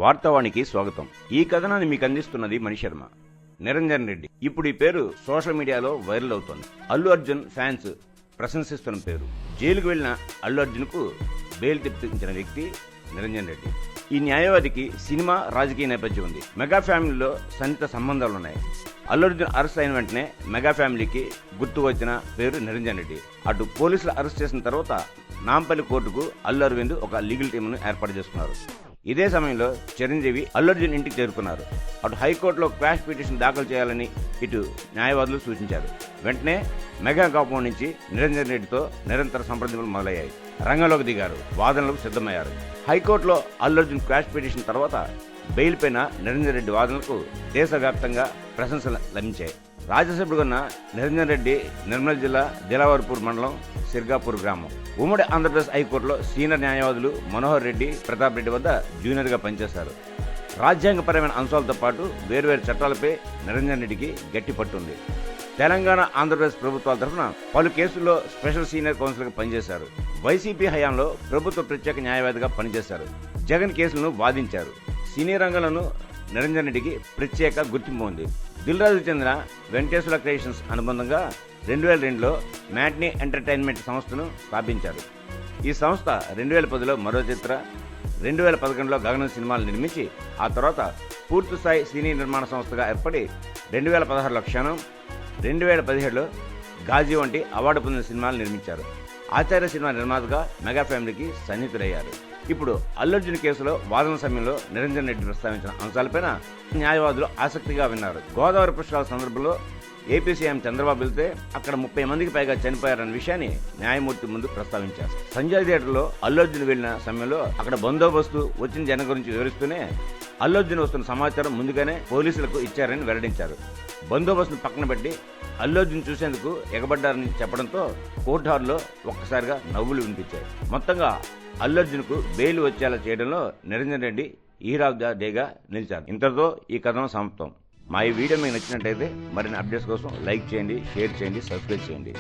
వార్తావానికి స్వాగతం. ఈ కథనాన్ని మీకు అందిస్తున్నది మణిశర్మ. నిరంజన్ రెడ్డి ఇప్పుడు ఈ పేరు సోషల్ మీడియాలో వైరల్ అవుతోంది. అల్లు అర్జున్ ఫ్యాన్స్ ప్రశంసిస్తున్న పేరు. జైలుకు వెళ్లిన అల్లు అర్జున్ కు బెయిల్ తెప్పించిన వ్యక్తి నిరంజన్ రెడ్డి. ఈ న్యాయవాదికి సినిమా రాజకీయ నేపథ్యం ఉంది. మెగా ఫ్యామిలీలో సన్నిహిత సంబంధాలున్నాయి. అల్లు అర్జున్ అరెస్ట్ అయిన వెంటనే మెగా ఫ్యామిలీకి గుర్తు వచ్చిన పేరు నిరంజన్ రెడ్డి. అటు పోలీసులు అరెస్ట్ చేసిన తర్వాత నాంపల్లి కోర్టుకు అల్లు అరవింద్ ఒక లీగల్ టీంను ఏర్పాటు చేసుకున్నారు. ఇదే సమయంలో చిరంజీవి అల్లు అర్జున్ ఇంటికి చేరుకున్నారు. అటు హైకోర్టులో క్వాష్ పిటిషన్ దాఖలు చేయాలని ఇటు న్యాయవాదులు సూచించారు. వెంటనే మెగా కాంపౌండ్ నుంచి నిరంజన్ రెడ్డితో నిరంతర సంప్రదింపులు మొదలయ్యాయి. రంగంలోకి దిగారు, వాదనలకు సిద్ధమయ్యారు. హైకోర్టులో అల్లు అర్జున్ క్వాష్ పిటిషన్ తర్వాత బెయిల్ పైన నిరంజన్ రెడ్డి వాదనలకు దేశవ్యాప్తంగా ప్రశంసలు లభించాయి. రాజ్యసభ్యుడు ఉన్న నిరంజన్ రెడ్డి నిర్మల్ జిల్లా దిలావర్పూర్ మండలం సిర్గాపూర్ గ్రామం. ఉమ్మడి ఆంధ్రప్రదేశ్ హైకోర్టులో సీనియర్ న్యాయవాదులు మనోహర్ రెడ్డి, ప్రతాప్ రెడ్డి వద్ద జూనియర్గా పనిచేశారు. రాజ్యాంగపరమైన అంశాలతో పాటు వేర్వేరు చట్టాలపై నిరంజన్ రెడ్డికి గట్టి పట్టుంది. తెలంగాణ, ఆంధ్రప్రదేశ్ ప్రభుత్వాల తరఫున పలు కేసుల్లో స్పెషల్ సీనియర్ కౌన్సిల్గా పనిచేశారు. వైసీపీ హయాంలో ప్రభుత్వ ప్రత్యేక న్యాయవాదిగా పనిచేశారు. జగన్ కేసులను వాదించారు. సినీ రంగంలోనూ నిరంజన్ రెడ్డికి ప్రత్యేక గుర్తింపు ఉంది. దిల్ రాజుకు చెందిన వెంకటేశ్వర క్రియేషన్స్ అనుబంధంగా 2002లో మ్యాట్నీ ఎంటర్టైన్మెంట్ సంస్థను స్థాపించారు. ఈ సంస్థ 2010లో మరో చిత్ర, 2011లో గగనం సినిమాలు నిర్మించి ఆ తర్వాత పూర్తిస్థాయి సినీ నిర్మాణ సంస్థగా ఏర్పడి 2016లో క్షణం, 2017లో గాజీ వంటి అవార్డు పొందిన సినిమాలు నిర్మించారు. ఆచార్య సినిమా నిర్మాతగా మెగా ఫ్యామిలీకి సన్నిహితులయ్యారు. ఇప్పుడు అల్లు అర్జున్ కేసులో వాదన సమయంలో నిరంజన్ రెడ్డి ప్రస్తావించిన అంశాలపైన న్యాయవాదులు ఆసక్తిగా విన్నారు. గోదావరి పుష్కరాల సందర్భంలో ఏపీ సీఎం చంద్రబాబు వెళ్తే అక్కడ 30 మందికి పైగా చనిపోయారన్న విషయాన్ని న్యాయమూర్తి ముందు ప్రస్తావించారు. సంజయ్ థియేటర్లో అల్లు అర్జున్ వెళ్లిన సమయంలో అక్కడ బందోబస్తు వచ్చిన జనం గురించి వివరిస్తూనే అల్లు అర్జున్ వస్తున్న సమాచారం ముందుగానే పోలీసులకు ఇచ్చారని వెల్లడించారు. బందోబస్తును పక్కన పెట్టి అల్లు అర్జున్ చూసేందుకు ఎగబడ్డారని చెప్పడంతో కోర్టు హాల్లో ఒక్కసారిగా నవ్వులు వినిపించాయి. మొత్తంగా అల్లు అర్జున్ కు బెయిల్ వచ్చేలా చేయడంలో Niranjan Reddy hero of the డేగా నిలిచారు. ఇంతటితో ఈ కథనం సమాప్తం. మా ఈ వీడియో మీకు నచ్చినట్టయితే మరిన్ని అప్డేట్స్ కోసం లైక్ చేయండి, షేర్ చేయండి, సబ్స్క్రైబ్ చేయండి.